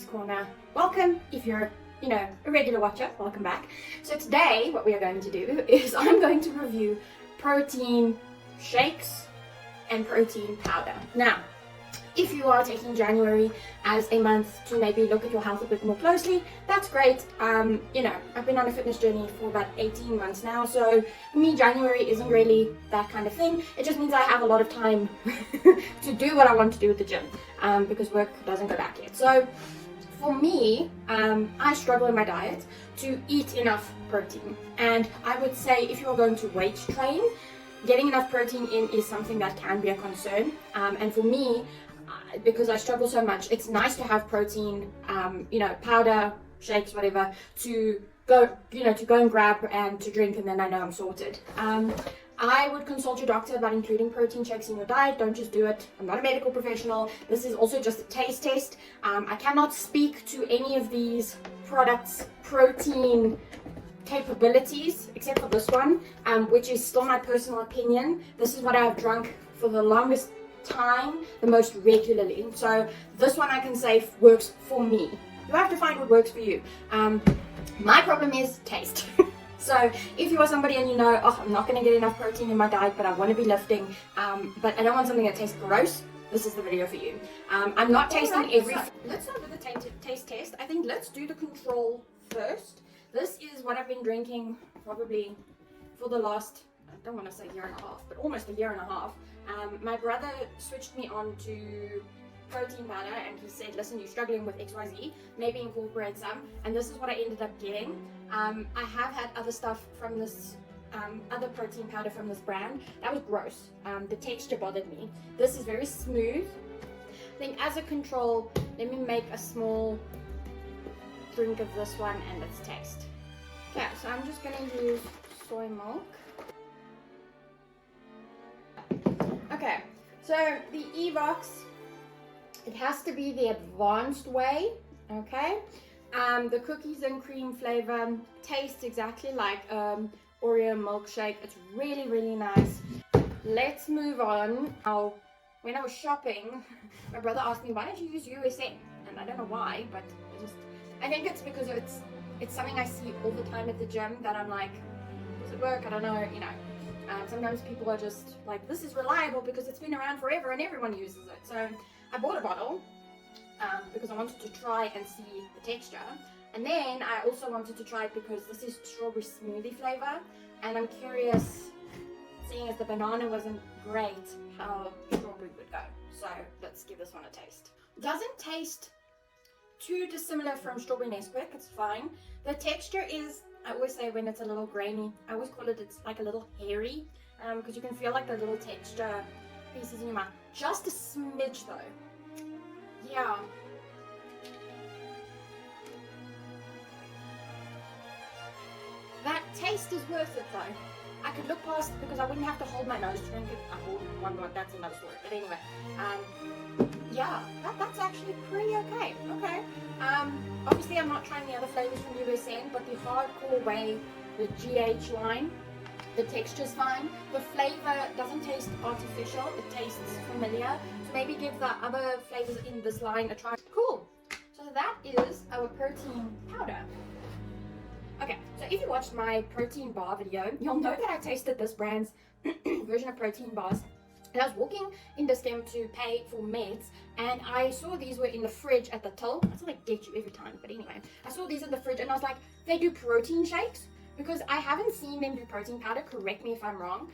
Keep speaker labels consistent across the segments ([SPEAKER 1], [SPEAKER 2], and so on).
[SPEAKER 1] Susie's Corner. Welcome if you're, a regular watcher, welcome back. So today what we are going to do is I'm going to review protein shakes and protein powder. Now, if you are taking January as a month to maybe look at your health a bit more closely, that's great. I've been on a fitness journey for about 18 months now, so for me January isn't really that kind of thing. It just means I have a lot of time to do what I want to do at the gym, because work doesn't go back yet. So for me, I struggle in my diet to eat enough protein, and I would say if you're going to weight train, getting enough protein in is something that can be a concern. And for me, because I struggle so much, it's nice to have protein, powder, shakes, whatever, to go and grab and to drink, and then I know I'm sorted. I would consult your doctor about including protein shakes in your diet. Don't just do it. I'm not a medical professional. This is also just a taste test. I cannot speak to any of these products' protein capabilities except for this one, which is still my personal opinion. This is what I've drunk for the longest time, the most regularly. So this one I can say works for me. You have to find what works for you. My problem is taste. So if you are somebody and I'm not going to get enough protein in my diet, but I want to be lifting, but I don't want something that tastes gross, this is the video for you. I'm not tasting every... So let's start with the taste test. I think let's do the control first. This is what I've been drinking probably for the last, I don't want to say year and a half, but almost a year and a half. My brother switched me on to protein powder, and he said, listen, you're struggling with XYZ, maybe incorporate some, and this is what I ended up getting. I have had other stuff from this, other protein powder from this brand. That was gross. The texture bothered me. This is very smooth. I think as a control, let me make a small drink of this one and let's taste. Okay, so I'm just going to use soy milk. Okay, so the Evox, it has to be the advanced way, okay? The cookies and cream flavor tastes exactly like Oreo milkshake. It's really, really nice. Let's move on. Now, when I was shopping, my brother asked me, why don't you use USM? And I don't know why, but I think it's because it's something I see all the time at the gym that I'm like, does it work? I don't know, sometimes people are just like, this is reliable because it's been around forever and everyone uses it. So I bought a bottle because I wanted to try and see the texture. And then I also wanted to try it because this is strawberry smoothie flavor. And I'm curious, seeing as the banana wasn't great, how strawberry would go. So let's give this one a taste. It doesn't taste too dissimilar from strawberry Nesquik. It's fine. The texture is, I always say when it's a little grainy, I always call it, it's like a little hairy, because you can feel like the little texture pieces in your mouth. Just a smidge though. Yeah. That taste is worth it though. I could look past it because I wouldn't have to hold my nose to drink it. That's another story. But anyway, yeah, that's actually pretty okay. Okay. Obviously I'm not trying the other flavors from USN, but the hardcore way, the GH line, the texture's fine. The flavor doesn't taste artificial, it tastes familiar. So maybe give the other flavors in this line a try. Cool. So that is our protein powder. Okay, so if you watched my protein bar video, you'll know that I tasted this brand's version of protein bars. And I was walking in Dis-Chem to pay for meds, and I saw these were in the fridge at the till. That's what I get you every time, but anyway. I saw these in the fridge, and I was like, they do protein shakes? Because I haven't seen them do protein powder, correct me if I'm wrong.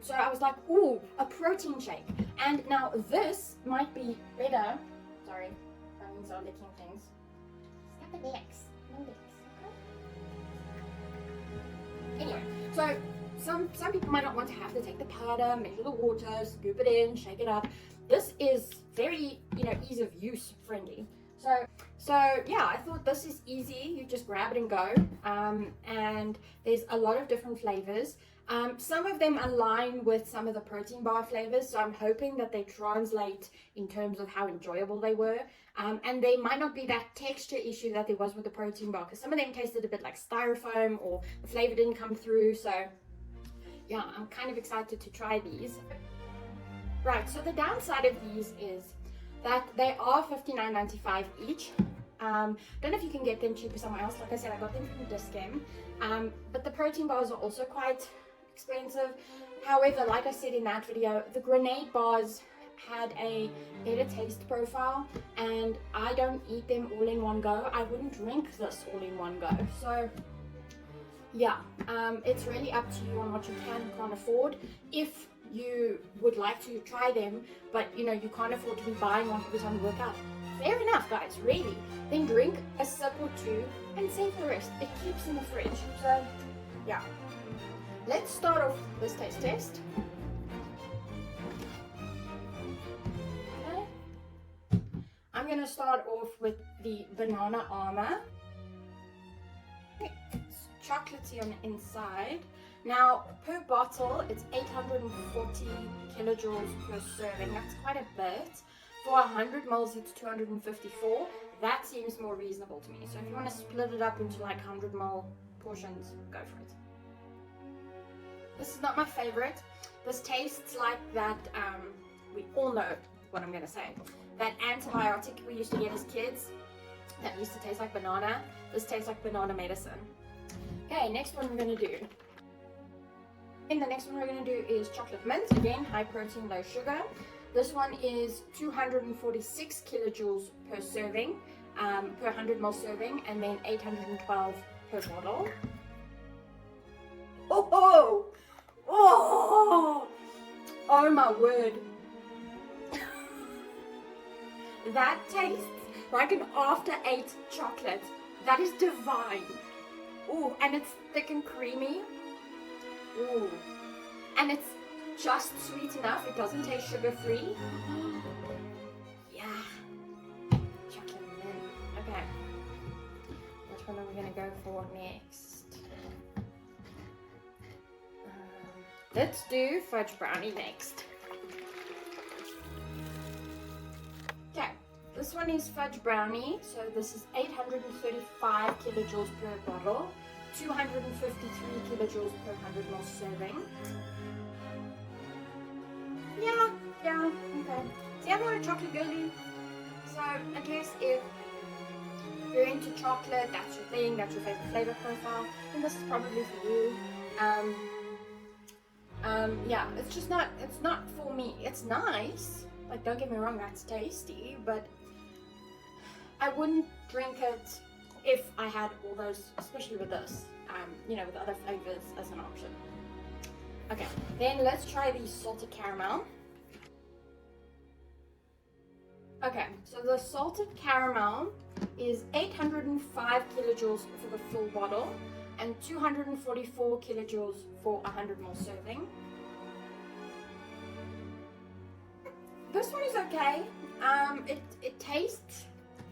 [SPEAKER 1] So I was like, ooh, a protein shake. And now this might be better. Sorry, I'm so licking things. Stop the licks. No licks. Anyway, so some people might not want to have to take the powder, measure the water, scoop it in, shake it up. This is very, ease of use friendly. So yeah, I thought this is easy. You just grab it and go. And there's a lot of different flavors. Some of them align with some of the protein bar flavors, so I'm hoping that they translate in terms of how enjoyable they were. And they might not be that texture issue that there was with the protein bar, because some of them tasted a bit like styrofoam, or the flavor didn't come through. So yeah, I'm kind of excited to try these. Right, so the downside of these is that they are $59.95 each. Don't know if you can get them cheaper somewhere else. Like I said, I got them from Dis-Chem. But the protein bars are also quite expensive. However, like I said in that video, the Grenade bars had a better taste profile, and I don't eat them all in one go. I wouldn't drink this all in one go. So yeah, it's really up to you on what you can and can't afford. If you would like to try them, but you know you can't afford to be buying one every time you work out, fair enough, guys, really. Then drink a sip or two and save the rest. It keeps in the fridge. So yeah, let's start off this taste test. Okay, I'm gonna start off with the Banana Armour. It's chocolatey on the inside. Now, per bottle, it's 840 kilojoules per serving. That's quite a bit. For 100 mils, it's 254. That seems more reasonable to me. So if you want to split it up into like 100 ml portions, go for it. This is not my favorite. This tastes like that, we all know what I'm going to say. That antibiotic we used to get as kids, that used to taste like banana. This tastes like banana medicine. Okay, next one we're going to do. And the next one we're going to do is chocolate mint. Again, high protein, low sugar. This one is 246 kilojoules per serving, per 100 ml serving, and then 812 per bottle. Oh, oh, oh my word. That tastes like an after 8 chocolate. That is divine. Ooh, and it's thick and creamy. Ooh, and it's just sweet enough. It doesn't taste sugar-free. Yeah, chocolate mint. Okay, which one are we gonna go for next? Let's do fudge brownie next. Okay, this one is fudge brownie. So this is 835 kilojoules per bottle. 253 kilojoules per 100 ml serving. Yeah, okay. See, I'm not a chocolate girly, so I guess if you're into chocolate, that's your thing, that's your favorite flavor profile, then this is probably for you. Yeah, it's just not, it's not for me. It's nice, like don't get me wrong, that's tasty, but I wouldn't drink it if I had all those, especially with this, you know, with other flavors as an option. Okay, then let's try the salted caramel. Okay, so the salted caramel is 805 kilojoules for the full bottle and 244 kilojoules for 100 ml serving. This one is okay. It tastes,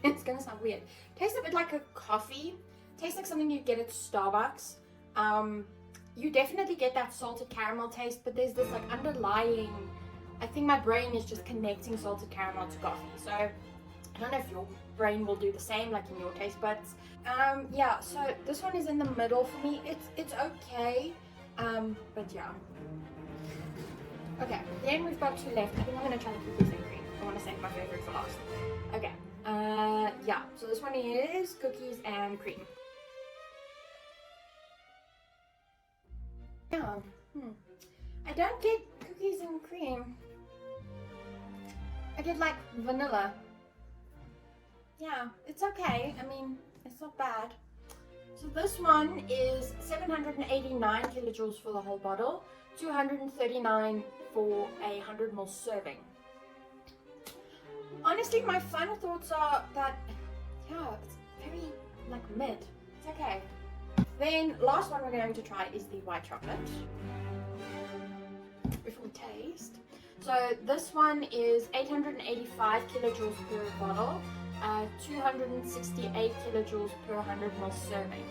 [SPEAKER 1] it's gonna sound weird, tastes a bit like a coffee. Tastes like something you get at Starbucks. You definitely get that salted caramel taste, but there's this like underlying, I think my brain is just connecting salted caramel to coffee. So I don't know if your brain will do the same, like in your taste buds. Yeah, so this one is in the middle for me. It's okay, but yeah. Okay, then we've got 2 left. I think I'm gonna try the cookies and cream. I want to save my favorite for last. Okay, yeah, so this one is cookies and cream. Yeah, I don't get cookies and cream. I get like vanilla. Yeah, it's okay. I mean, it's not bad. So this one is 789 kilojoules for the whole bottle, 239 for a 100 ml serving. Honestly, my final thoughts are that, yeah, it's very like mid. It's okay. Then last one we're going to try is the white chocolate. Before we taste. So this one is 885 kilojoules per bottle, 268 kilojoules per 100 ml serving.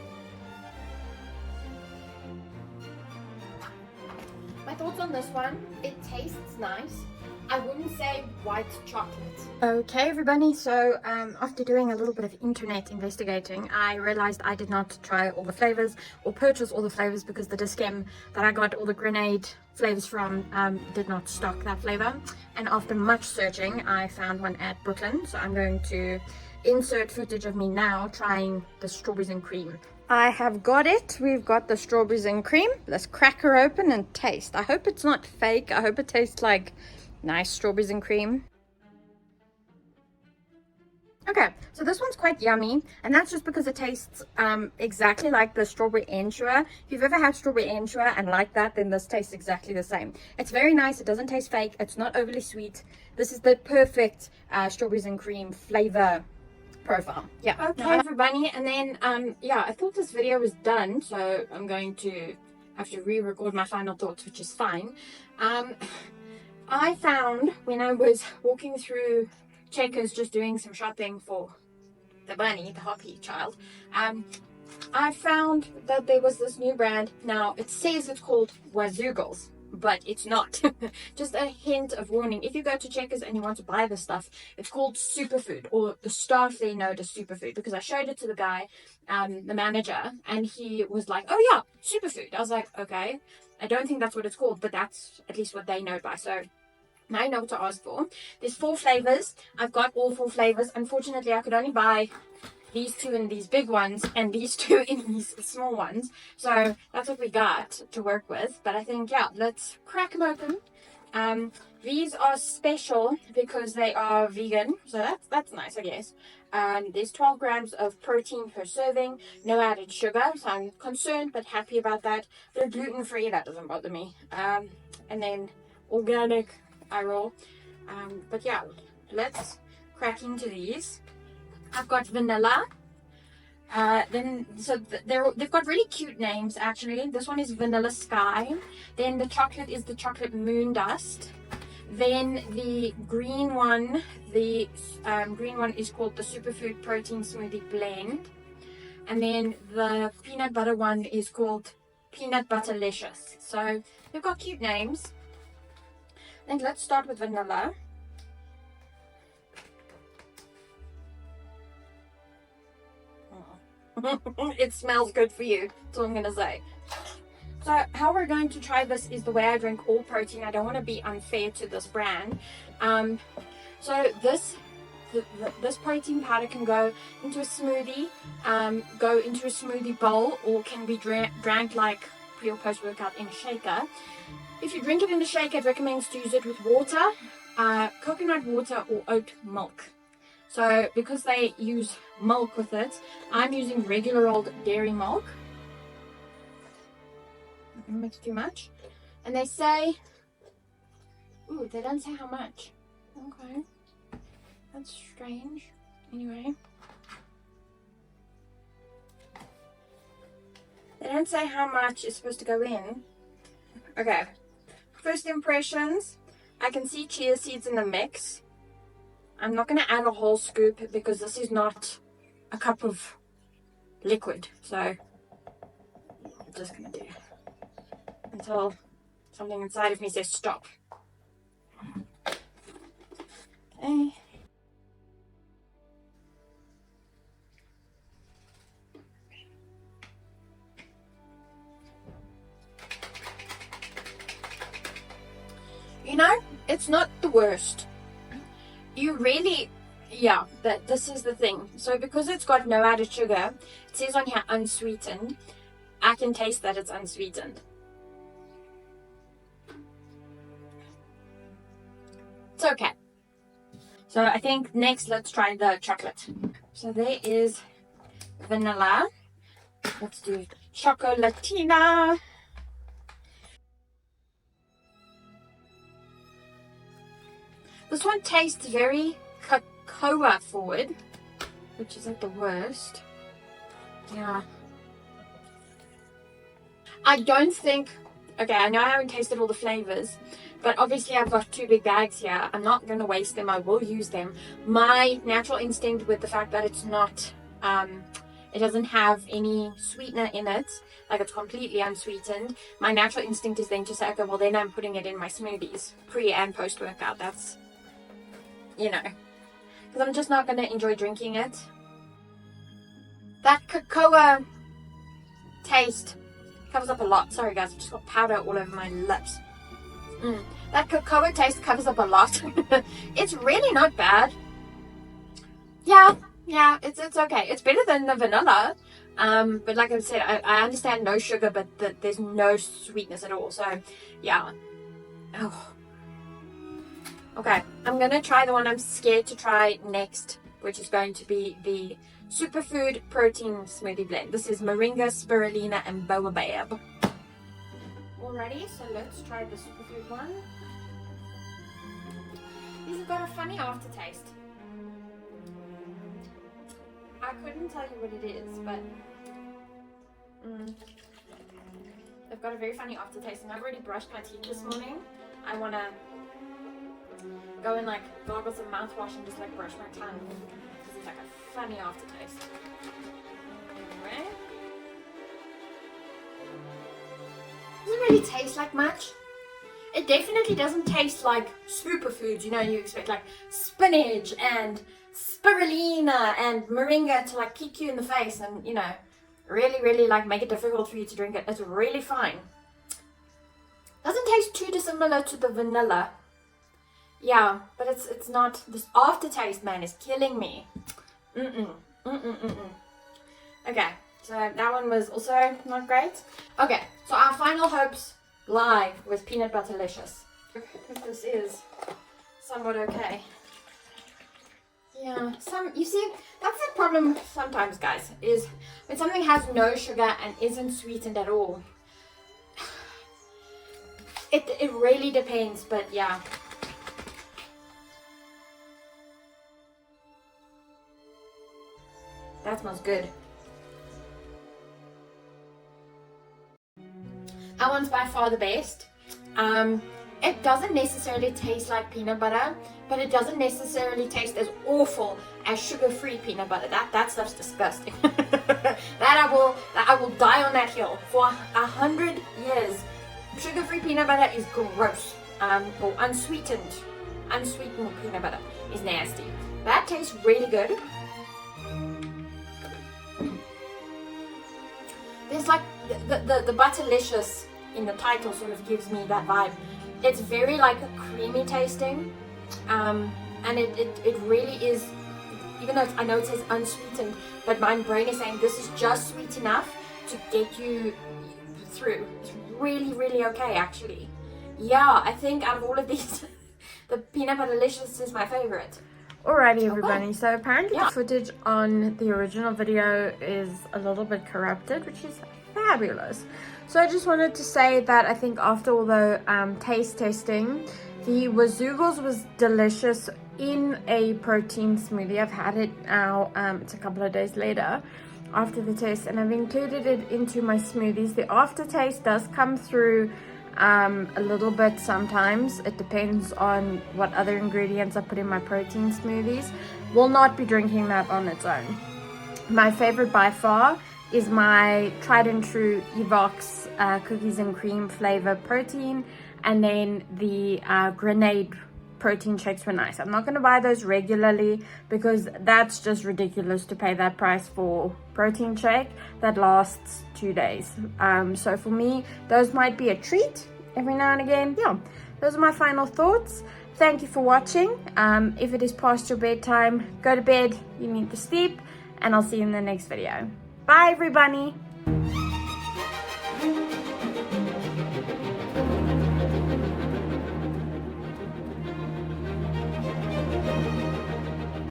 [SPEAKER 1] My thoughts on this one, it tastes nice. I wouldn't say white chocolate. Okay everybody, so after doing a little bit of internet investigating, I realized I did not try all the flavors or purchase all the flavors because the Dis-Chem that I got all the Grenade flavors from did not stock that flavor. And after much searching, I found one at Brooklyn, so I'm going to insert footage of me now trying the strawberries and cream. I have got it. We've got the strawberries and cream. Let's crack her open and taste. I hope it's not fake. I hope it tastes like nice strawberries and cream. Okay, so this one's quite yummy, and that's just because it tastes exactly like the strawberry ensure. If you've ever had strawberry ensure and like that, then this tastes exactly the same. It's very nice. It doesn't taste fake. It's not overly sweet. This is the perfect strawberries and cream flavor profile. Yeah. Okay, everybody, and then yeah, I thought this video was done, so I'm going to have to re-record my final thoughts, which is fine. I found when I was walking through Checkers just doing some shopping for the bunny, the hoppy child, I found that there was this new brand. Now it says it's called Wazoogles, but it's not. Just a hint of warning: if you go to Checkers and you want to buy this stuff, it's called superfood, or the staff there know it as superfood, because I showed it to the guy, the manager, and he was like, oh yeah, superfood. I was like, okay, I don't think that's what it's called, but that's at least what they know it by. So now I know what to ask for. There's 4 flavors. I've got all 4 flavors. Unfortunately, I could only buy these 2 in these big ones and these 2 in these small ones. So that's what we got to work with. But I think, yeah, let's crack them open. These are special because they are vegan. So that's nice, I guess. There's 12 grams of protein per serving. No added sugar. So I'm concerned but happy about that. They're gluten-free. That doesn't bother me. And then organic. I roll. But yeah, let's crack into these. I've got vanilla. They've got really cute names actually. This one is Vanilla Sky. Then the chocolate is the chocolate moon dust. Then the green one, is called the Superfood Protein Smoothie Blend. And then the peanut butter one is called Peanut Butterlicious. So they've got cute names. And let's start with vanilla. It smells good for you. That's all I'm going to say. So how we're going to try this is the way I drink all protein. I don't want to be unfair to this brand. So this protein powder can go into a smoothie, go into a smoothie bowl, or can be drank like pre or post workout in a shaker. If you drink it in a shaker, it recommends to use it with water, coconut water or oat milk. So because they use milk with it, I'm using regular old dairy milk. Not gonna mix too much. And they say, ooh, they don't say how much. Okay, that's strange. Anyway, they don't say how much is supposed to go in. Okay. First impressions, I can see chia seeds in the mix. I'm not going to add a whole scoop because this is not a cup of liquid. So I'm just going to do until something inside of me says stop. Okay. You know, it's not the worst. You really, yeah, this is the thing. So because it's got no added sugar, it says on here unsweetened. I can taste that it's unsweetened. It's okay. So I think next let's try the chocolate. So there is vanilla. Let's do Chocolatina. This one tastes very cocoa forward, which isn't the worst. Yeah. I don't think, okay, I know I haven't tasted all the flavors, but obviously I've got 2 big bags here. I'm not going to waste them. I will use them. My natural instinct with the fact that it's not, it doesn't have any sweetener in it, like it's completely unsweetened. My natural instinct is then to say, okay, well then I'm putting it in my smoothies, pre and post workout. That's, you know, because I'm just not going to enjoy drinking it. That cocoa taste covers up a lot. Sorry guys, I've just got powder all over my lips. That cocoa taste covers up a lot. It's really not bad. Yeah, Yeah, it's okay. It's better than the vanilla. But like I said, I understand no sugar, but there's no sweetness at all. So yeah. Oh. Okay, I'm gonna try the one I'm scared to try next, which is going to be the Superfood Protein Smoothie Blend. This is Moringa, Spirulina, and Baobab. Alrighty, so let's try the Superfood one. These have got a funny aftertaste. I couldn't tell you what it is, but they've got a very funny aftertaste, and I've already brushed my teeth this morning. I want to go and like gargle some mouthwash and just like brush my tongue because it's like a funny aftertaste. Anyway. Doesn't really taste like much. It definitely doesn't taste like superfoods. You know, you expect like spinach and spirulina and moringa to like kick you in the face and, you know, really like make it difficult for you to drink it. It's really fine. Doesn't taste too dissimilar to the vanilla. Yeah, but it's not. This aftertaste, man, is killing me. Okay, so that one was also not great. Okay, so our final hopes lie with Peanut Butterlicious. I think this is somewhat okay. Yeah, you see, that's the problem sometimes, guys, is when something has no sugar and isn't sweetened at all. It really depends, but yeah. That smells good. That one's by far the best. It doesn't necessarily taste like peanut butter, but it doesn't necessarily taste as awful as sugar-free peanut butter. That stuff's disgusting. that I will die on that hill for 100 years. Sugar-free peanut butter is gross. Or unsweetened peanut butter is nasty. That tastes really good. There's like the Butterlicious in the title sort of gives me that vibe. It's very like creamy tasting, and it really is. Even though I know it says unsweetened, but my brain is saying this is just sweet enough to get you through. It's really okay, actually. Yeah, I think out of all of these, the Peanut Butterlicious is my favorite.
[SPEAKER 2] Alrighty everybody, so apparently the footage on the original video is a little bit corrupted, which is fabulous. So I just wanted to say that I think after all the taste testing, the Wazoogles was delicious in a protein smoothie. I've had it now, it's a couple of days later after the test, and I've included it into my smoothies. The aftertaste does come through a little bit sometimes. It depends on what other ingredients I put in my protein smoothies. Will not be drinking that on its own. My favorite by far is my tried and true Evox cookies and cream flavor protein, and then the Grenade protein shakes were nice. I'm not going to buy those regularly because that's just ridiculous to pay that price for protein shake that lasts 2 days. So for me, those might be a treat every now and again. Yeah, those are my final thoughts. Thank you for watching. If it is past your bedtime, go to bed. You need to sleep, and I'll see you in the next video. Bye everybody.